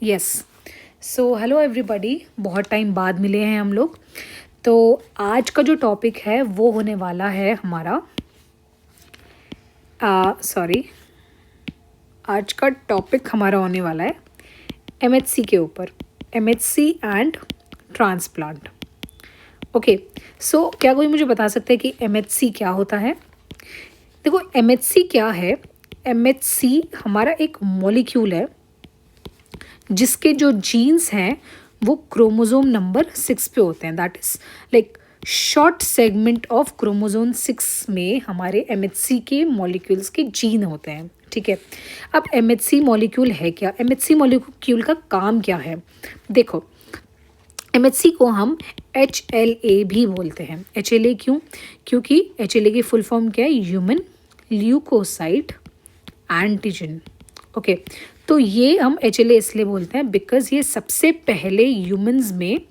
Yes. So hello everybody, बहुत time बाद मिले हैं हम लोग। तो आज का जो टॉपिक है वो होने वाला है हमारा सॉरी आज का टॉपिक हमारा होने वाला है एमएचसी के ऊपर, एमएचसी एंड ट्रांसप्लांट। ओके, सो क्या कोई मुझे बता सकता है कि एमएचसी क्या होता है? देखो, एमएचसी क्या है? एमएचसी हमारा एक मॉलिक्यूल है जिसके जो जीन्स हैं वो क्रोमोसोम नंबर 6 पे होते हैं। That is like short segment of chromosome 6 में हमारे एमएचसी के मॉलिक्यूल्स के जीन होते हैं। ठीक है, अब एमएचसी मॉलिक्यूल है क्या? एमएचसी मॉलिक्यूल का काम क्या है? देखो, एमएचसी को हम HLA भी बोलते हैं। HLA क्यों? क्योंकि HLA की फुल फॉर्म क्या है? Human leucocyte antigen. ओके, तो ये हम HLA इसलिए बोलते हैं बिकॉज ये सबसे पहले ह्यूमंस में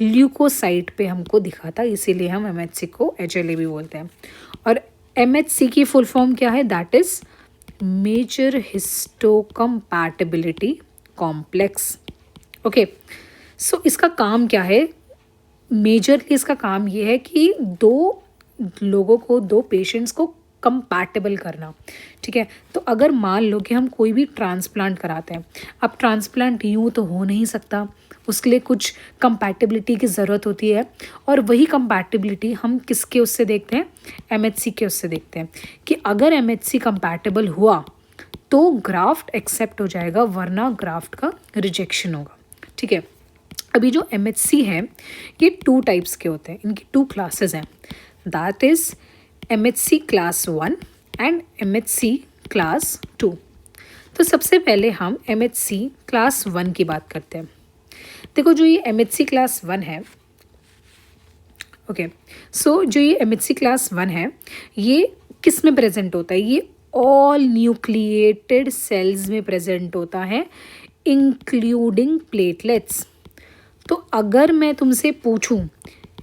ल्यूकोसाइट पे हमको दिखा था, इसीलिए हम एमएचसी को HLA भी बोलते हैं। और एमएचसी की फुल फॉर्म क्या है? That is major histocompatibility complex. Okay, so इसका काम क्या है? मेजरली इसका काम ये है कि दो लोगों को, दो पेशेंट्स को कंपैटिबल करना। ठीक है, तो अगर मान लो कि हम कोई भी ट्रांसप्लांट कराते हैं, अब ट्रांसप्लांट यूँ तो हो नहीं सकता, उसके लिए कुछ कंपैटिबिलिटी की ज़रूरत होती है। और वही कंपैटिबिलिटी हम किसके उससे देखते हैं? एमएचसी के उससे देखते हैं कि अगर एमएचसी कंपैटिबल हुआ तो ग्राफ्ट एक्सेप्ट हो जाएगा, वरना ग्राफ्ट का रिजेक्शन होगा। ठीक है, अभी जो एमएचसी है ये 2 टाइप्स के होते हैं, इनकी 2 क्लासेस हैं। That is MHC class 1 and MHC class 2। तो सबसे पहले हम MHC क्लास 1 की बात करते हैं। देखो, जो ये MHC क्लास 1 है, ओके, सो जो ये MHC क्लास 1 है ये किस में प्रेजेंट होता है? ये ऑल न्यूक्लिएटेड सेल्स में प्रेजेंट होता है, इंक्लूडिंग प्लेटलेट्स। तो अगर मैं तुमसे पूछूं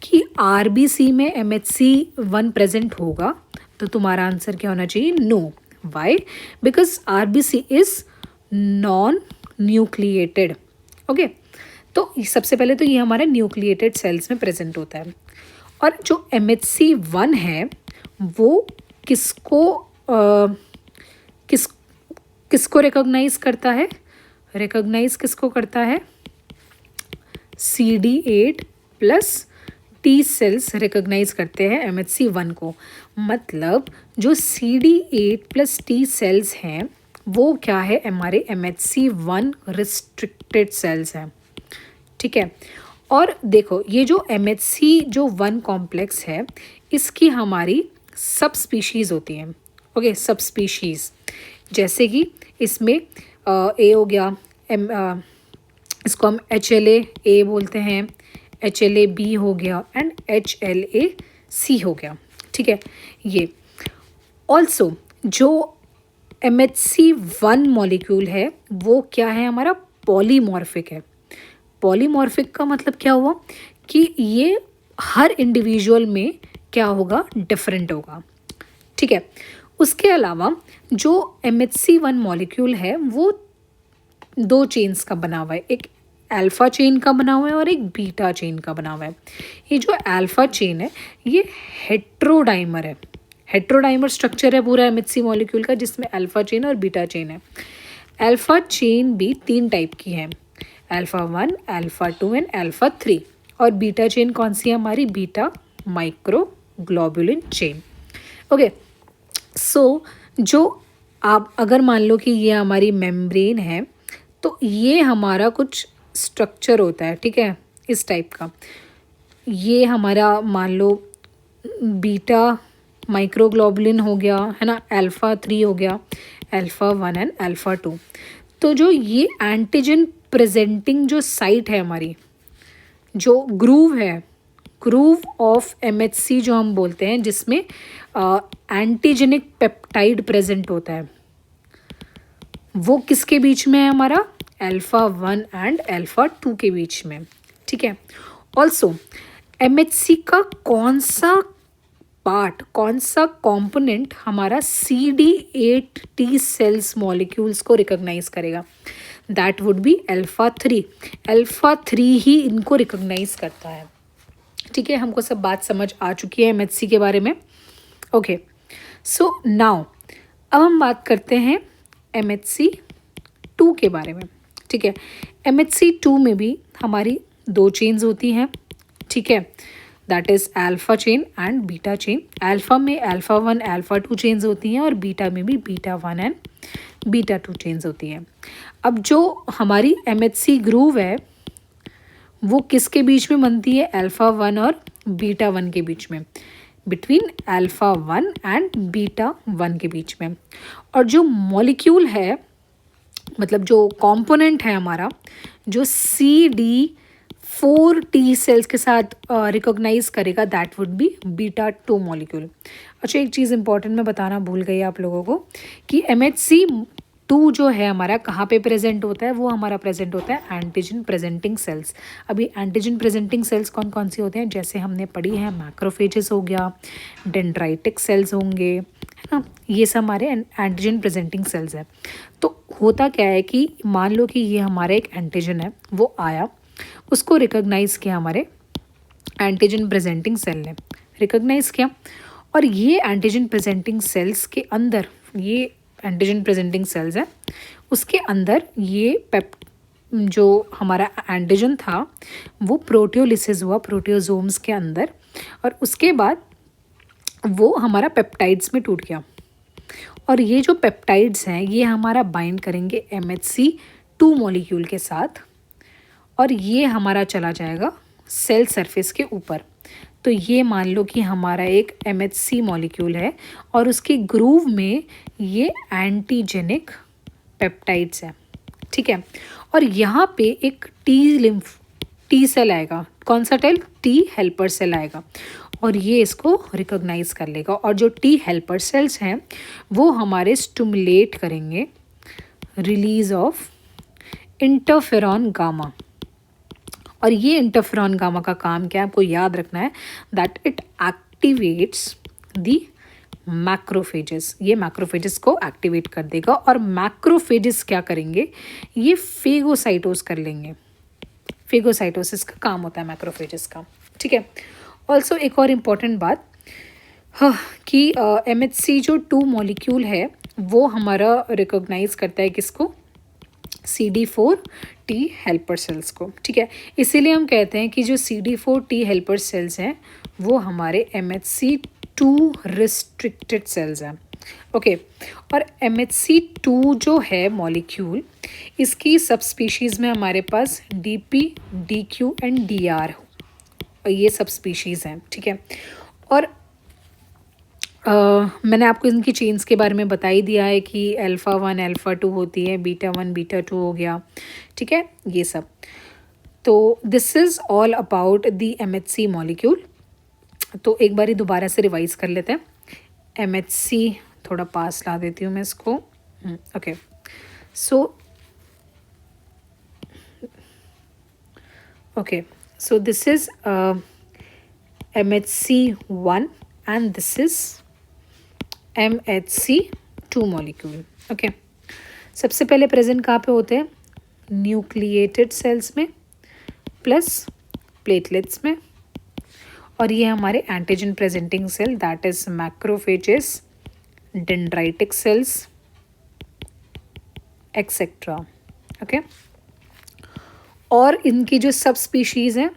कि आरबीसी में MHC1 प्रेजेंट होगा, तो तुम्हारा आंसर क्या होना चाहिए? No. Why? Because RBC is non nucleated. Okay, तो सबसे पहले तो ये हमारे न्यूक्लिएटेड सेल्स में प्रेजेंट होता है। और जो MHC1 है वो किसको किस किसको रिकॉग्नाइज करता है? रिकॉग्नाइज किसको करता है? CD8 plus T cells recognise करते हैं MHC1 को। मतलब जो CD8 प्लस टी सेल्स हैं वो क्या है? हमारे MHC1 रिस्ट्रिक्टेड सेल्स हैं। ठीक है, और देखो, ये जो MHC1 कॉम्प्लेक्स है इसकी हमारी सब स्पीशीज़ होती हैं। ओके, सब स्पीशीज़ जैसे कि इसमें ए हो गया, इसको हम HLA बोलते हैं, HLA-B हो गया एंड HLA-C हो गया। ठीक है, ये ऑल्सो जो MHC1 मॉलिक्यूल है वो क्या है? हमारा पॉलीमॉर्फिक है। पॉलीमॉर्फिक का मतलब क्या हुआ कि ये हर इंडिविजुअल में क्या होगा? डिफरेंट होगा। ठीक है, उसके अलावा जो MHC1 मॉलिक्यूल है वो 2 चेन्स का बना हुआ है, एक अल्फ़ा चेन का बना हुआ है और एक बीटा चेन का बना हुआ है। ये जो अल्फ़ा चेन है ये हेट्रोडाइमर है, हेट्रोडाइमर स्ट्रक्चर है पूरा MHC मॉलिक्यूल का, जिसमें अल्फ़ा चेन और बीटा चेन है। अल्फ़ा चेन भी 3 टाइप की है, α1, α2 एंड α3। और बीटा चेन कौन सी है हमारी? Beta microglobulin chain. ओके, सो जो आप अगर मान लो कि ये हमारी मेम्ब्रेन है तो ये हमारा कुछ स्ट्रक्चर होता है। ठीक है, इस टाइप का। ये हमारा मान लो बीटा माइक्रोग्लोबुलिन हो गया, है ना, α3 हो गया, α1 एंड α2। तो जो ये एंटीजन प्रेजेंटिंग जो साइट है हमारी, जो ग्रूव है, ग्रूव ऑफ MHC जो हम बोलते हैं, जिसमें एंटीजेनिक पेप्टाइड प्रेजेंट होता है, वो किसके बीच में है? हमारा α1 एंड α2 के बीच में। ठीक है, ऑल्सो MHC का कौन सा पार्ट, कौन सा कंपोनेंट हमारा CD8 टी सेल्स मॉलिक्यूल्स को रिकॉग्नाइज करेगा? That would be alpha 3। Alpha 3 ही इनको रिकॉग्नाइज करता है। ठीक है, हमको सब बात समझ आ चुकी है MHC के बारे में। ओके, सो नाउ अब हम बात करते हैं MHC 2 के बारे में। ठीक है, MHC 2 में भी हमारी 2 चेन्स होती हैं। ठीक है, that is alpha chain and beta chain. Alpha में अल्फ़ा 1 अल्फ़ा 2 चेन्स होती हैं और बीटा में भी बीटा 1 एंड बीटा 2 चेन्स होती हैं। अब जो हमारी MHC ग्रूव है वो किसके बीच में बनती है? अल्फ़ा 1 और बीटा 1 के बीच में, बिटवीन अल्फ़ा 1 एंड बीटा 1 के बीच में। और जो मॉलिक्यूल है, मतलब जो कंपोनेंट है हमारा, जो CD4 T सेल्स के साथ रिकॉग्नाइज करेगा, that would be beta 2 molecule. अच्छा, एक चीज़ इंपॉर्टेंट मैं बताना भूल गई आप लोगों को कि MHC 2 जो है हमारा कहाँ पे प्रेजेंट होता है? वो हमारा प्रेजेंट होता है एंटीजन प्रेजेंटिंग सेल्स। अभी एंटीजन प्रेजेंटिंग सेल्स कौन कौन सी होते हैं? जैसे हमने पढ़ी है, मैक्रोफेजेस हो गया, डेंड्राइटिक सेल्स होंगे, है ना, ये सब हमारे एंटीजन प्रेजेंटिंग सेल्स है। तो होता क्या है कि मान लो कि ये हमारा एक एंटीजन है, वो आया, उसको रिकॉग्नाइज किया हमारे एंटीजन प्रेजेंटिंग सेल ने, रिकॉग्नाइज किया, और ये एंटीजन प्रेजेंटिंग सेल्स के अंदर, ये एंटीजन प्रेजेंटिंग सेल्स है, उसके अंदर ये जो हमारा एंटीजन था वो प्रोटियोलिसिस हुआ प्रोटियोजोम्स के अंदर, और उसके बाद वो हमारा पेप्टाइड्स में टूट गया। और ये जो पेप्टाइड्स हैं ये हमारा बाइंड करेंगे MHC 2 मॉलिक्यूल के साथ, और ये हमारा चला जाएगा सेल सरफेस के ऊपर। तो ये मान लो कि हमारा एक MHC मॉलिक्यूल है और उसके ग्रूव में ये एंटीजेनिक पेप्टाइड्स है। ठीक है, और यहाँ पे एक टी सेल आएगा। कौन सा टेल? T हेल्पर सेल आएगा, और ये इसको रिकॉग्नाइज कर लेगा। और जो T हेल्पर सेल्स हैं वो हमारे स्टिमुलेट करेंगे रिलीज ऑफ इंटरफेरॉन गामा। और ये इंटरफेरॉन गामा का काम क्या है? आपको याद रखना है that it activates the macrophages. ये मैक्रोफेजेस को एक्टिवेट कर देगा, और मैक्रोफेजेस क्या करेंगे? ये फेगोसाइटोस कर लेंगे। फेगोसाइटोसिस का काम होता है मैक्रोफेजेस का। ठीक है, ऑल्सो एक और इम्पॉर्टेंट बात, हाँ, कि MHC जो 2 मॉलिक्यूल है वो हमारा रिकॉग्नाइज करता है किसको? CD4 T हेल्पर सेल्स को। ठीक है, इसीलिए हम कहते हैं कि जो CD4 T हेल्पर सेल्स हैं वो हमारे MHC 2 रिस्ट्रिक्टेड सेल्स हैं। ओके, और MHC 2 जो है मॉलिक्यूल, इसकी सब स्पीशीज़ में हमारे पास DP, DQ एंड DR, ये सब स्पीशीज़ हैं। ठीक है, और मैंने आपको इनकी चेन्स के बारे में बता ही दिया है कि अल्फ़ा 1 अल्फ़ा 2 होती है, बीटा 1 बीटा 2 हो गया। ठीक है, ये सब। तो this is all about the MHC molecule. तो एक बार ही दोबारा से रिवाइज कर लेते हैं। MHC थोड़ा पास ला देती हूँ मैं इसको। Okay, so this is MHC 1 and this is MHC 2 molecule. Okay, सबसे पहले प्रेजेंट कहाँ पे होते हैं? न्यूक्लिएटेड सेल्स में प्लस प्लेटलेट्स में, और ये हमारे antigen presenting cell, that is macrophages, dendritic cells etcetera. Okay, और इनकी जो सब स्पीशीज़ हैं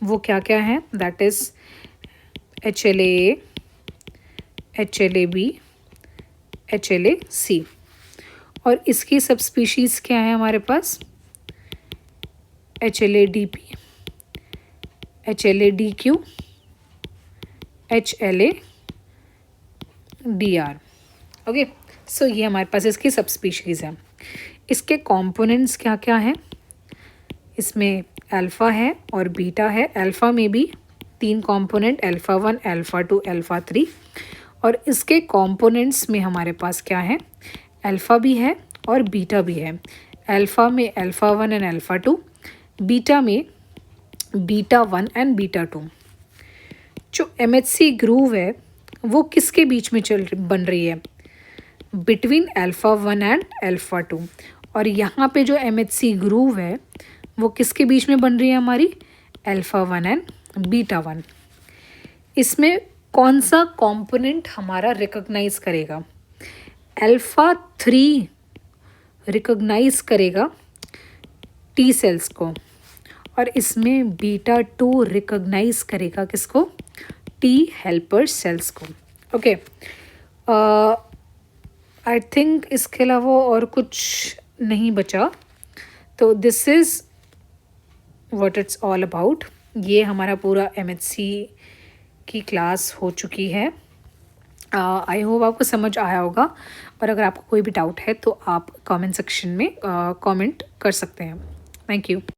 वो क्या क्या हैं? That is HLA, HLA-B, HLA-C। और इसकी सब स्पीशीज़ क्या है हमारे पास? HLA-DP, HLA-DQ, HLA-DR। ओके, सो ये हमारे पास इसकी सब स्पीशीज़ है। इसके कंपोनेंट्स क्या क्या हैं? इसमें अल्फ़ा है और बीटा है। अल्फ़ा में भी 3 कंपोनेंट, अल्फ़ा 1 अल्फ़ा 2 अल्फ़ा 3, और इसके कंपोनेंट्स में हमारे पास क्या है? अल्फ़ा भी है और बीटा भी है। अल्फ़ा में अल्फ़ा 1 एंड अल्फ़ा 2, बीटा में बीटा 1 एंड बीटा 2। जो MHC ग्रूव है वो किसके बीच में बन रही है? बिटवीन अल्फ़ा 1 एंड अल्फ़ा 2, और यहाँ पे जो MHC ग्रूव है वो किसके बीच में बन रही है हमारी, अल्फ़ा 1 एंड बीटा 1। इसमें कौन सा कंपोनेंट हमारा रिकॉग्नाइज करेगा, अल्फ़ा 3 रिकॉग्नाइज करेगा टी सेल्स को, और इसमें बीटा 2 रिकॉग्नाइज करेगा किसको, टी हेल्पर सेल्स को। ओके, आई थिंक इसके अलावा और कुछ नहीं बचा। तो this is what it's all about. ये हमारा पूरा MHC की क्लास हो चुकी है। आई होप आपको समझ आया होगा, और अगर आपको कोई भी डाउट है तो आप कमेंट सेक्शन में कमेंट कर सकते हैं। Thank you.